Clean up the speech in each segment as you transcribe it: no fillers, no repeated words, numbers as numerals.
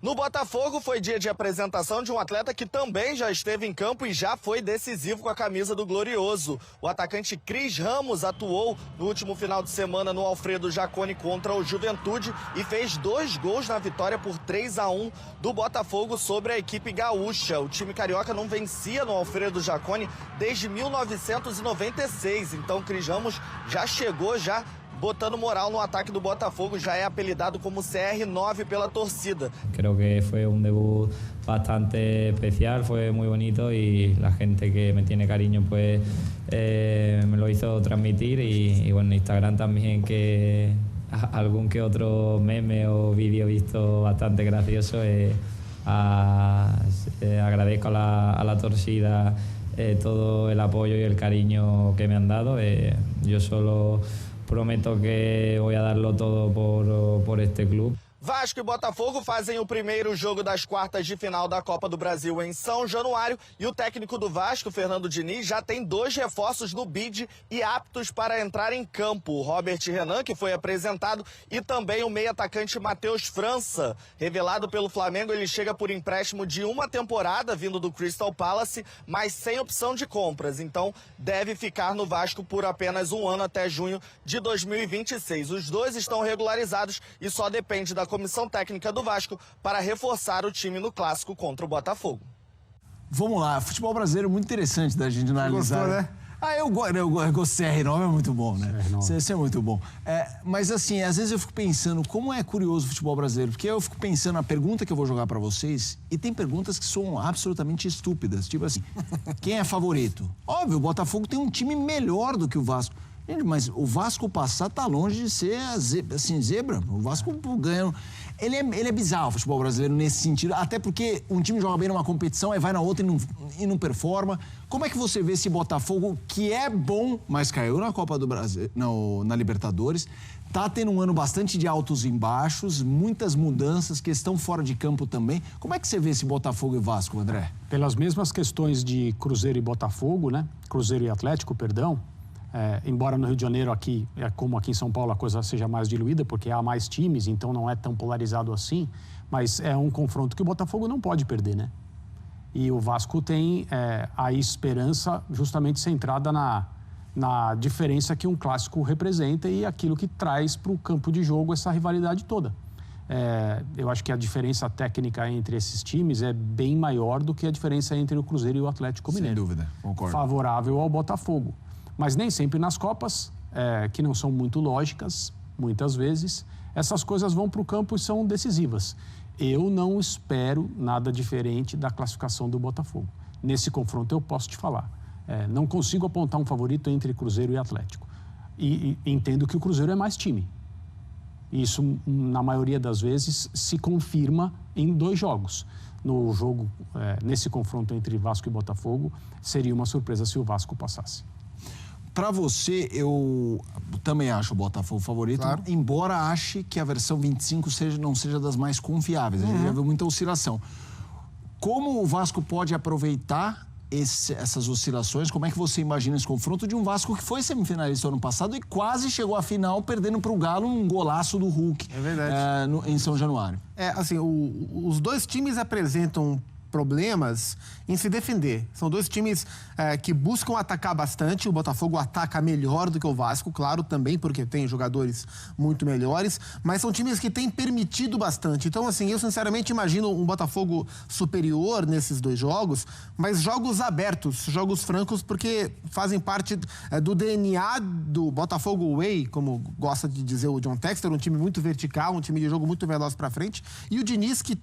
No Botafogo foi dia de apresentação de um atleta que também já esteve em campo e já foi decisivo com a camisa do Glorioso. O atacante Cris Ramos atuou no último final de semana no Alfredo Jaconi contra o Juventude e fez 2 gols na vitória por 3-1 do Botafogo sobre a equipe gaúcha. O time carioca não vencia no Alfredo Jaconi desde 1996, então Cris Ramos já chegou botando moral no ataque do Botafogo, já é apelidado como CR9 pela torcida. Creo que fue un debut bastante especial, fue muy bonito y la gente que me tiene cariño pues me lo hizo transmitir y bueno, en Instagram también que algún que otro meme o vídeo visto bastante gracioso. Agradezco a la torcida todo el apoyo y el cariño que me han dado. Yo solo prometo que voy a darlo todo por este club. Vasco e Botafogo fazem o primeiro jogo das quartas de final da Copa do Brasil em São Januário e o técnico do Vasco, Fernando Diniz, já tem 2 reforços no bid e aptos para entrar em campo. O Robert Renan, que foi apresentado, e também o meio-atacante Matheus França. Revelado pelo Flamengo, ele chega por empréstimo de 1 temporada, vindo do Crystal Palace, mas sem opção de compras. Então, deve ficar no Vasco por apenas 1 ano até junho de 2026. Os 2 estão regularizados e só depende da comissão técnica do Vasco para reforçar o time no clássico contra o Botafogo. Vamos lá, futebol brasileiro é muito interessante da gente analisar. Gostou, né? Eu gosto. CR9 é muito bom, né? Isso é muito bom. Mas assim, às vezes eu fico pensando como é curioso o futebol brasileiro, porque eu fico pensando a pergunta que eu vou jogar pra vocês e tem perguntas que são absolutamente estúpidas, tipo assim, quem é favorito? Óbvio, o Botafogo tem um time melhor do que o Vasco. Mas o Vasco passado tá longe de ser assim, zebra. O Vasco ganha. Ele é bizarro o futebol brasileiro nesse sentido, até porque um time joga bem numa competição, aí vai na outra e não performa. Como é que você vê esse Botafogo, que é bom, mas caiu na Copa do Brasil, na Libertadores, tá tendo um ano bastante de altos e baixos, muitas mudanças, que estão fora de campo também. Como é que você vê esse Botafogo e Vasco, André? Pelas mesmas questões de Cruzeiro e Botafogo, né? Cruzeiro e Atlético, perdão. Embora no Rio de Janeiro, como aqui em São Paulo, a coisa seja mais diluída, porque há mais times, então não é tão polarizado assim, mas é um confronto que o Botafogo não pode perder, né? E o Vasco tem a esperança justamente centrada na diferença que um clássico representa e aquilo que traz para o campo de jogo essa rivalidade toda. Eu acho que a diferença técnica entre esses times é bem maior do que a diferença entre o Cruzeiro e o Atlético Mineiro. Sem dúvida, concordo. Favorável ao Botafogo. Mas nem sempre nas Copas, que não são muito lógicas, muitas vezes, essas coisas vão para o campo e são decisivas. Eu não espero nada diferente da classificação do Botafogo. Nesse confronto eu posso te falar. Não consigo apontar um favorito entre Cruzeiro e Atlético. E entendo que o Cruzeiro é mais time. Isso, na maioria das vezes, se confirma em 2 jogos. No jogo, nesse confronto entre Vasco e Botafogo, seria uma surpresa se o Vasco passasse. Para você, eu também acho o Botafogo favorito, claro, embora ache que a versão 25 não seja das mais confiáveis. A gente já viu muita oscilação. Como o Vasco pode aproveitar essas oscilações? Como é que você imagina esse confronto de um Vasco que foi semifinalista ano passado e quase chegou à final perdendo para o Galo um golaço do Hulk? É verdade. Em São Januário. Assim, os 2 times apresentam problemas em se defender. São 2 times que buscam atacar bastante. O Botafogo ataca melhor do que o Vasco, claro, também porque tem jogadores muito melhores, mas são times que têm permitido bastante. Então, assim, eu sinceramente imagino um Botafogo superior nesses 2 jogos, mas jogos abertos, jogos francos, porque fazem parte do DNA do Botafogo Way, como gosta de dizer o John Textor, um time muito vertical, um time de jogo muito veloz para frente, e o Diniz, que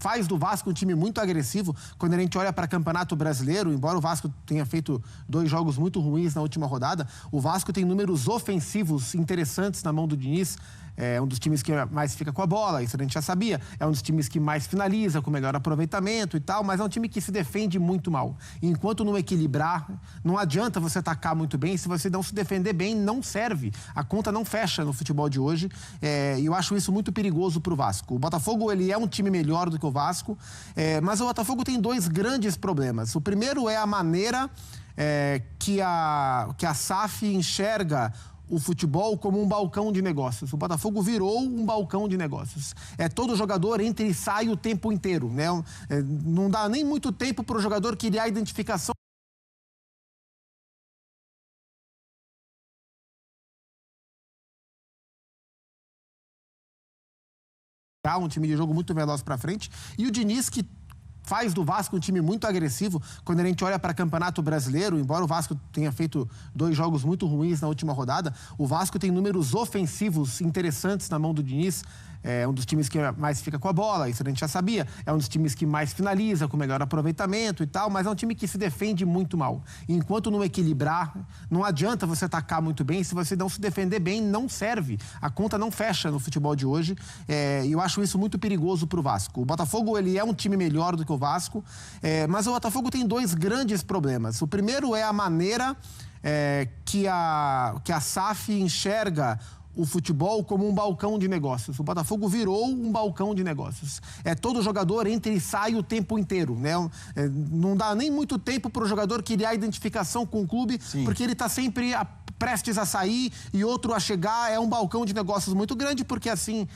faz do Vasco um time muito agressivo. Quando a gente olha para Campeonato Brasileiro, embora o Vasco tenha feito 2 jogos muito ruins na última rodada, o Vasco tem números ofensivos interessantes na mão do Diniz. É um dos times que mais fica com a bola, isso a gente já sabia. É um dos times que mais finaliza, com melhor aproveitamento e tal, mas é um time que se defende muito mal. E enquanto não equilibrar, não adianta você atacar muito bem. Se você não se defender bem, não serve. A conta não fecha no futebol de hoje. E eu acho isso muito perigoso para o Vasco. O Botafogo, ele é um time melhor do que o Vasco, mas o Botafogo tem 2 grandes problemas. O primeiro é a maneira que a SAF enxerga o futebol como um balcão de negócios. O Botafogo virou um balcão de negócios. Todo jogador entra e sai o tempo inteiro, né? Não dá nem muito tempo para o jogador criar identificação. Um time de jogo muito veloz para frente. E o Diniz, que faz do Vasco um time muito agressivo. Quando a gente olha para Campeonato Brasileiro, embora o Vasco tenha feito 2 jogos muito ruins na última rodada, o Vasco tem números ofensivos interessantes na mão do Diniz. É um dos times que mais fica com a bola, isso a gente já sabia. É um dos times que mais finaliza, com melhor aproveitamento e tal, mas é um time que se defende muito mal. E enquanto não equilibrar, não adianta você atacar muito bem. Se você não se defender bem, não serve. A conta não fecha no futebol de hoje. E eu acho isso muito perigoso para o Vasco. O Botafogo, ele é um time melhor do que o Vasco, mas o Botafogo tem 2 grandes problemas. O primeiro é a maneira que a SAF enxerga o futebol como um balcão de negócios. O Botafogo virou um balcão de negócios. Todo jogador entra e sai o tempo inteiro, né? Não dá nem muito tempo para o jogador criar identificação com o clube, Sim. porque ele está sempre prestes a sair e outro a chegar. É um balcão de negócios muito grande, porque assim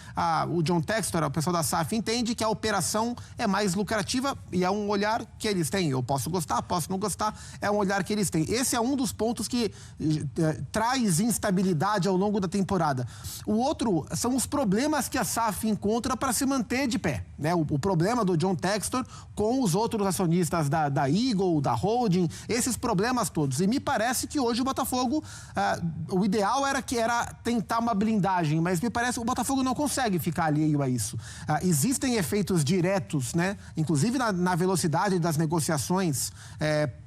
o John Textor, o pessoal da SAF, entende que a operação é mais lucrativa e é um olhar que eles têm. Eu posso gostar, posso não gostar, é um olhar que eles têm. Esse é um dos pontos que traz instabilidade ao longo da temporada. O outro são os problemas que a SAF encontra para se manter de pé, né? O problema do John Textor com os outros acionistas da Eagle, da Holding, esses problemas todos. E me parece que hoje o Botafogo, o ideal era tentar uma blindagem, mas me parece que o Botafogo não consegue ficar alheio a isso. Existem efeitos diretos, né? Inclusive na velocidade das negociações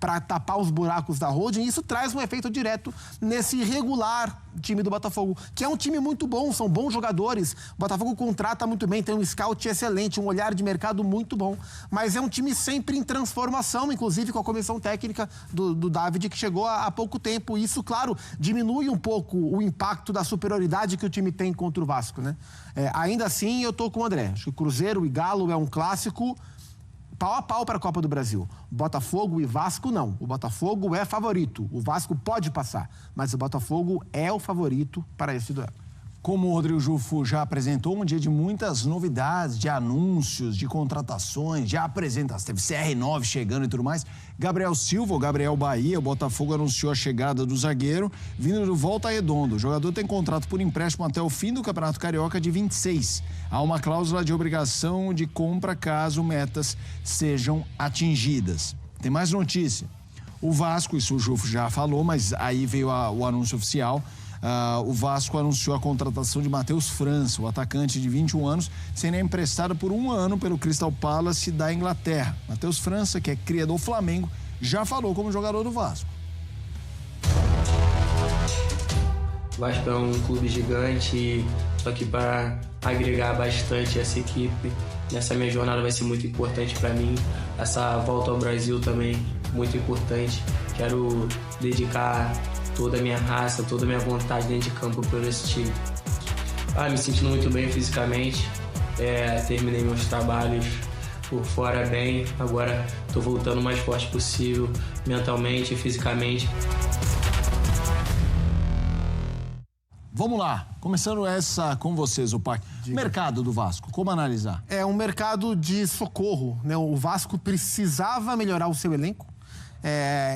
para tapar os buracos da Holding. Isso traz um efeito direto nesse irregular time do Botafogo, que é um time muito bom, são bons jogadores. O Botafogo contrata muito bem, tem um scout excelente, um olhar de mercado muito bom, mas é um time sempre em transformação, inclusive com a comissão técnica do David, que chegou há pouco tempo. Isso, claro, diminui um pouco o impacto da superioridade que o time tem contra o Vasco, né? Ainda assim, eu tô com o André. Acho que Cruzeiro e Galo é um clássico pau a pau para a Copa do Brasil. Botafogo e Vasco, não. O Botafogo é favorito. O Vasco pode passar, mas o Botafogo é o favorito para esse duelo. Como o Rodrigo Jufo já apresentou, um dia de muitas novidades, de anúncios, de contratações, de apresentações. Teve CR9 chegando e tudo mais. Gabriel Silva, o Gabriel Bahia, o Botafogo anunciou a chegada do zagueiro, vindo do Volta Redonda. O jogador tem contrato por empréstimo até o fim do Campeonato Carioca de 26. Há uma cláusula de obrigação de compra caso metas sejam atingidas. Tem mais notícia. O Vasco, isso o Jufo já falou, mas aí veio o anúncio oficial. O Vasco anunciou a contratação de Matheus França, o atacante de 21 anos, sendo emprestado por 1 ano pelo Crystal Palace da Inglaterra. Matheus França, que é cria do Flamengo, já falou como jogador do Vasco. O Vasco é um clube gigante, só que para agregar bastante essa equipe, nessa minha jornada vai ser muito importante para mim. Essa volta ao Brasil também, muito importante. Quero dedicar toda a minha raça, toda a minha vontade dentro de campo por esse time. Me sentindo muito bem fisicamente, terminei meus trabalhos por fora bem, agora estou voltando o mais forte possível, mentalmente e fisicamente. Vamos lá, começando essa com vocês, o Parque. Mercado do Vasco, como analisar? É um mercado de socorro, né? O Vasco precisava melhorar o seu elenco.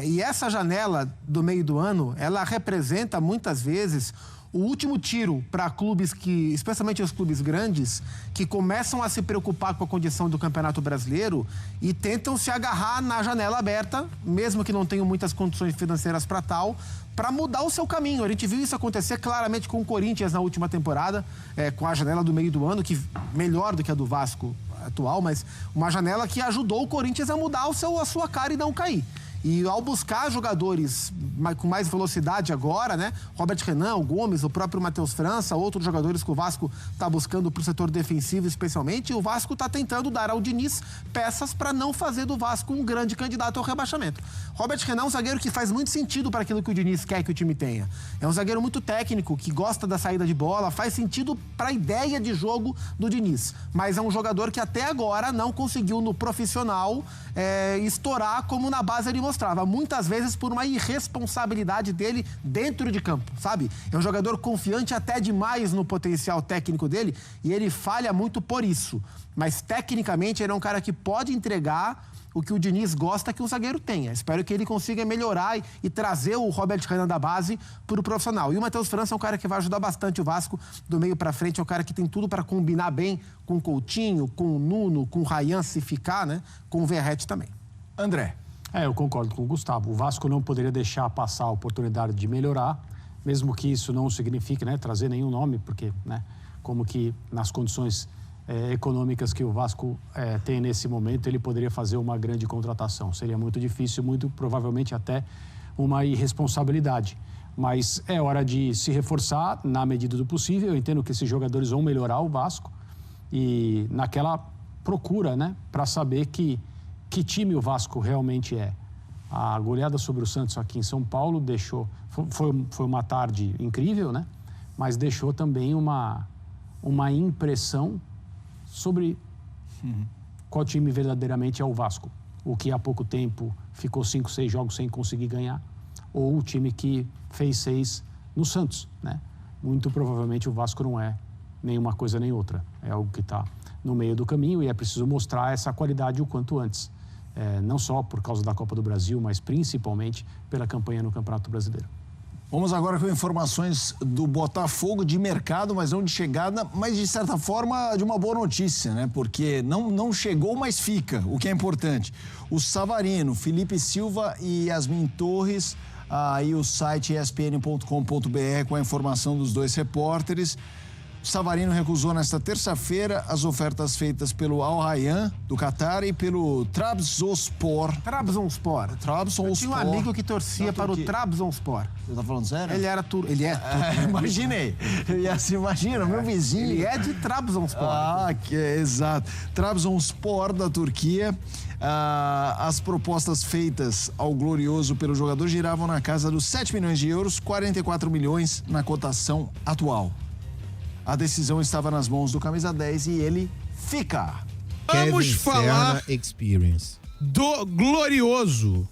E essa janela do meio do ano, ela representa muitas vezes o último tiro para clubes que, especialmente os clubes grandes, que começam a se preocupar com a condição do Campeonato Brasileiro e tentam se agarrar na janela aberta, mesmo que não tenham muitas condições financeiras para tal, para mudar o seu caminho. A gente viu isso acontecer claramente com o Corinthians na última temporada, com a janela do meio do ano, que melhor do que a do Vasco atual, mas uma janela que ajudou o Corinthians a mudar a sua cara e não cair. E ao buscar jogadores com mais velocidade agora, né? Robert Renan, o Gomes, o próprio Matheus França, outros jogadores que o Vasco está buscando para o setor defensivo especialmente, o Vasco está tentando dar ao Diniz peças para não fazer do Vasco um grande candidato ao rebaixamento. Robert Renan é um zagueiro que faz muito sentido para aquilo que o Diniz quer que o time tenha. É um zagueiro muito técnico, que gosta da saída de bola, faz sentido para a ideia de jogo do Diniz. Mas é um jogador que até agora não conseguiu no profissional estourar como na base ele mostrou. mostrava, muitas vezes por uma irresponsabilidade dele dentro de campo, sabe? É um jogador confiante até demais no potencial técnico dele e ele falha muito por isso. Mas, tecnicamente, ele é um cara que pode entregar o que o Diniz gosta que o zagueiro tenha. Espero que ele consiga melhorar e trazer o Robert Renan da base para o profissional. E o Matheus França é um cara que vai ajudar bastante o Vasco do meio para frente. É um cara que tem tudo para combinar bem com o Coutinho, com o Nuno, com o Ryan, se ficar, né? Com o Verratti também. André. Eu concordo com o Gustavo. O Vasco não poderia deixar passar a oportunidade de melhorar, mesmo que isso não signifique, né, trazer nenhum nome, porque, né, como que nas condições econômicas que o Vasco tem nesse momento, ele poderia fazer uma grande contratação. Seria muito difícil, muito provavelmente até uma irresponsabilidade. Mas é hora de se reforçar na medida do possível. Eu entendo que esses jogadores vão melhorar o Vasco e naquela procura, né, para saber que time o Vasco realmente é. A goleada sobre o Santos aqui em São Paulo deixou... Foi uma tarde incrível, né? Mas deixou também uma impressão sobre qual time verdadeiramente é o Vasco. O que há pouco tempo ficou 5, 6 jogos sem conseguir ganhar, ou o time que fez 6 no Santos, né? Muito provavelmente o Vasco não é nenhuma coisa nem outra. É algo que está no meio do caminho e é preciso mostrar essa qualidade o quanto antes. Não só por causa da Copa do Brasil, mas principalmente pela campanha no Campeonato Brasileiro. Vamos agora com informações do Botafogo de mercado, mas não de chegada, mas de certa forma de uma boa notícia, né? Porque não chegou, mas fica, o que é importante. O Savarino, Felipe Silva e Yasmin Torres, aí o site espn.com.br com a informação dos dois repórteres. O Savarino recusou nesta terça-feira as ofertas feitas pelo Al Rayyan, do Catar, e pelo Trabzonspor. Eu tinha um amigo que torcia para o Trabzonspor. Você tá falando sério? Ele é turco. Imaginei. Imagina, meu vizinho. Ele é de Trabzonspor. Exato. Trabzonspor, da Turquia. As propostas feitas ao glorioso pelo jogador giravam na casa dos 7 milhões de euros, 44 milhões na cotação atual. A decisão estava nas mãos do camisa 10 e ele fica. Vamos falar do glorioso,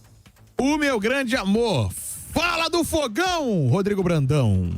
o meu grande amor. Fala do Fogão, Rodrigo Brandão.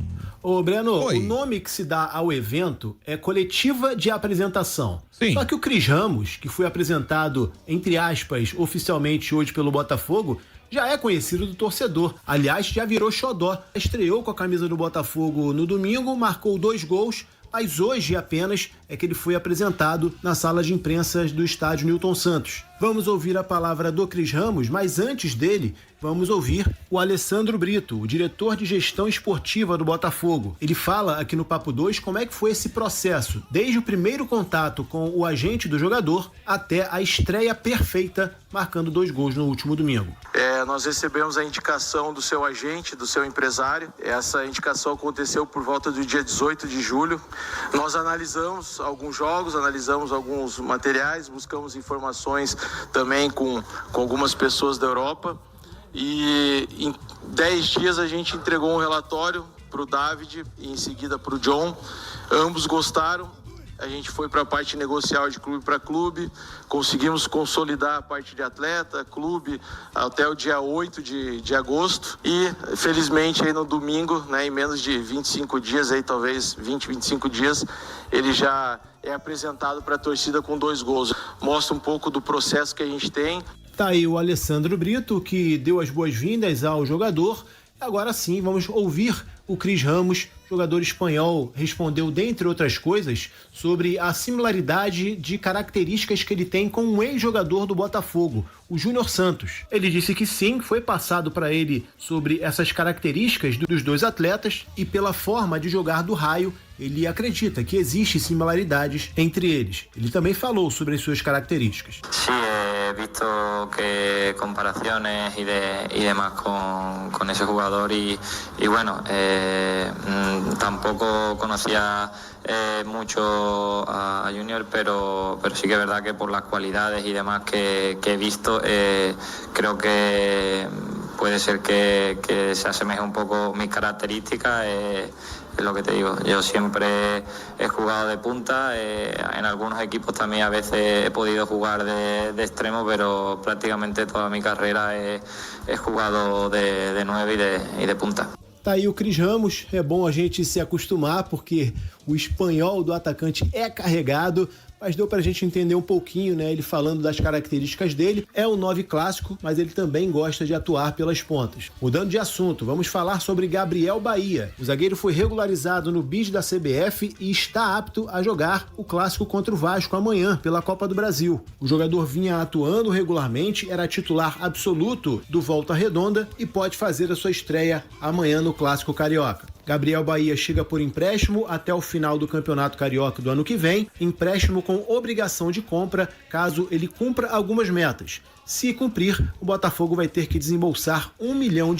Ô, Breno, o nome que se dá ao evento é Coletiva de Apresentação. Sim. Só que o Cris Ramos, que foi apresentado, entre aspas, oficialmente hoje pelo Botafogo, já é conhecido do torcedor. Aliás, já virou xodó. Estreou com a camisa do Botafogo no domingo, marcou 2 gols, mas hoje apenas é que ele foi apresentado na sala de imprensa do estádio Newton Santos. Vamos ouvir a palavra do Cris Ramos, mas antes dele, vamos ouvir o Alessandro Brito, o diretor de gestão esportiva do Botafogo. Ele fala aqui no Papo 2 como é que foi esse processo, desde o primeiro contato com o agente do jogador até a estreia perfeita, marcando 2 gols no último domingo. Nós recebemos a indicação do seu agente, do seu empresário. Essa indicação aconteceu por volta do dia 18 de julho. Nós analisamos alguns jogos, analisamos alguns materiais, buscamos informações também com algumas pessoas da Europa. E em 10 dias a gente entregou um relatório para o David e em seguida para o John. Ambos gostaram. A gente foi para a parte negocial de clube para clube, conseguimos consolidar a parte de atleta, clube, até o dia 8 de agosto. E, felizmente, aí no domingo, né, em menos de 25 dias, aí, talvez 20, 25 dias, ele já é apresentado para a torcida com 2 gols. Mostra um pouco do processo que a gente tem. Tá aí o Alessandro Brito, que deu as boas-vindas ao jogador. Agora sim, vamos ouvir o Cris Ramos, jogador espanhol, respondeu, dentre outras coisas, sobre a similaridade de características que ele tem com um ex-jogador do Botafogo, o Júnior Santos. Ele disse que sim, foi passado para ele sobre essas características dos 2 atletas e pela forma de jogar do Raio, ele acredita que existem similaridades entre eles. Ele também falou sobre as suas características. Sí, he visto que comparaciones y demás con ese jugador y bueno, tampoco conocía mucho a Junior, pero sí que es verdad que por las cualidades y demás que he visto, creo que puede ser que se asemeje un poco mis características. es lo que te digo. Yo siempre he jugado de punta, en algunos equipos también a veces he podido jugar de extremo, pero prácticamente toda mi carrera he jugado de 9 y de punta. Tá aí o Cris Ramos, é bom a gente se acostumar, porque o espanhol do atacante é carregado, mas deu pra gente entender um pouquinho, né? Ele falando das características dele. É um 9 clássico, mas ele também gosta de atuar pelas pontas. Mudando de assunto, vamos falar sobre Gabriel Bahia. O zagueiro foi regularizado no BID da CBF e está apto a jogar o clássico contra o Vasco amanhã, pela Copa do Brasil. O jogador vinha atuando regularmente, era titular absoluto do Volta Redonda e pode fazer a sua estreia amanhã no Clássico Carioca. Gabriel Bahia chega por empréstimo até o final do Campeonato Carioca do ano que vem, empréstimo com obrigação de compra caso ele cumpra algumas metas. Se cumprir, o Botafogo vai ter que desembolsar $1 milhão,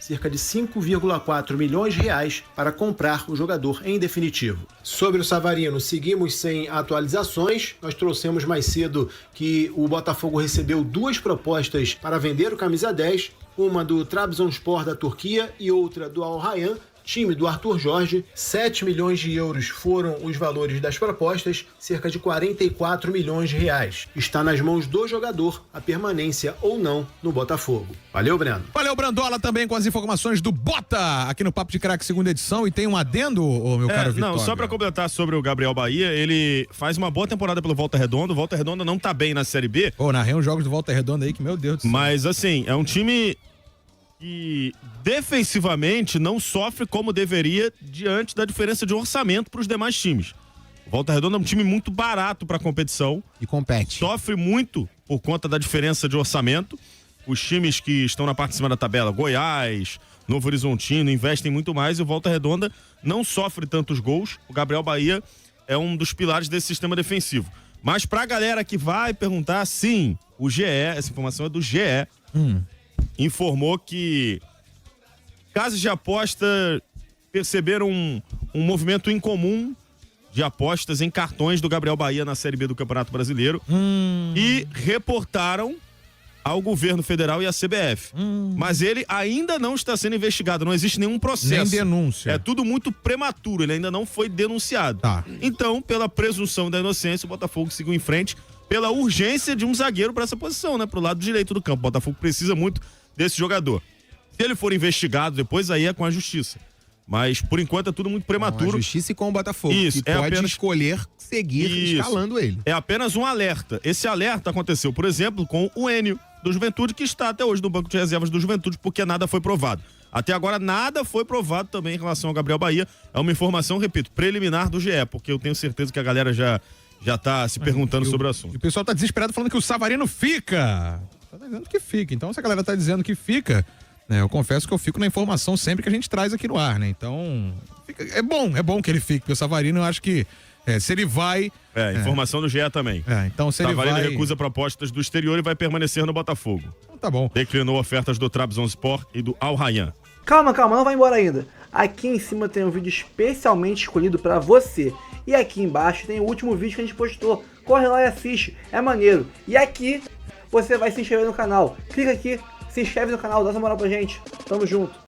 cerca de 5,4 milhões de reais, para comprar o jogador em definitivo. Sobre o Savarino, seguimos sem atualizações. Nós trouxemos mais cedo que o Botafogo recebeu 2 propostas para vender o camisa 10, uma do Trabzonspor da Turquia e outra do Al Rayyan, time do Arthur Jorge. 7 milhões de euros foram os valores das propostas, cerca de 44 milhões de reais. Está nas mãos do jogador a permanência ou não no Botafogo. Valeu, Breno. Valeu, Brandola, também com as informações do Bota, aqui no Papo de Craque, segunda edição. E tem um adendo, meu caro Vitória? Não, só pra completar sobre o Gabriel Bahia, ele faz uma boa temporada pelo Volta Redonda. O Volta Redonda não tá bem na Série B. Pô, narrei uns jogos do Volta Redonda aí que, meu Deus do céu. Mas, assim, é um time que defensivamente não sofre como deveria diante da diferença de orçamento para os demais times. O Volta Redonda é um time muito barato para a competição. E compete. Sofre muito por conta da diferença de orçamento. Os times que estão na parte de cima da tabela, Goiás, Novo Horizontino, investem muito mais e o Volta Redonda não sofre tantos gols. O Gabriel Bahia é um dos pilares desse sistema defensivo. Mas pra galera que vai perguntar, sim, o GE, essa informação é do GE, informou que casas de aposta perceberam um movimento incomum de apostas em cartões do Gabriel Bahia na Série B do Campeonato Brasileiro e reportaram ao governo federal e à CBF. Mas ele ainda não está sendo investigado, não existe nenhum processo. Nem denúncia. É tudo muito prematuro, ele ainda não foi denunciado. Tá. Então, pela presunção da inocência, o Botafogo seguiu em frente pela urgência de um zagueiro para essa posição, né? Pro lado direito do campo. O Botafogo precisa muito desse jogador. Se ele for investigado depois, aí é com a justiça. Mas, por enquanto, é tudo muito prematuro. Com a justiça e com o Botafogo. Isso, que pode escolher seguir escalando ele. É apenas um alerta. Esse alerta aconteceu, por exemplo, com o Enio do Juventude, que está até hoje no banco de reservas do Juventude, porque nada foi provado. Até agora, nada foi provado também em relação ao Gabriel Bahia. É uma informação, repito, preliminar do GE, porque eu tenho certeza que a galera já tá se perguntando sobre o assunto. E o pessoal tá desesperado falando que o Savarino fica. Tá dizendo que fica. Então, se a galera tá dizendo que fica, né, eu confesso que eu fico na informação sempre que a gente traz aqui no ar, né? Então, é bom que ele fique, porque o Savarino, eu acho que se ele vai... informação do GE também. Então se ele vai... Savarino recusa propostas do exterior e vai permanecer no Botafogo. Então, tá bom. Declinou ofertas do Trabzonspor e do Al Rayyan. Calma, não vai embora ainda. Aqui em cima tem um vídeo especialmente escolhido pra você. E aqui embaixo tem o último vídeo que a gente postou. Corre lá e assiste, é maneiro. E aqui você vai se inscrever no canal. Clica aqui, se inscreve no canal, dá essa moral pra gente. Tamo junto.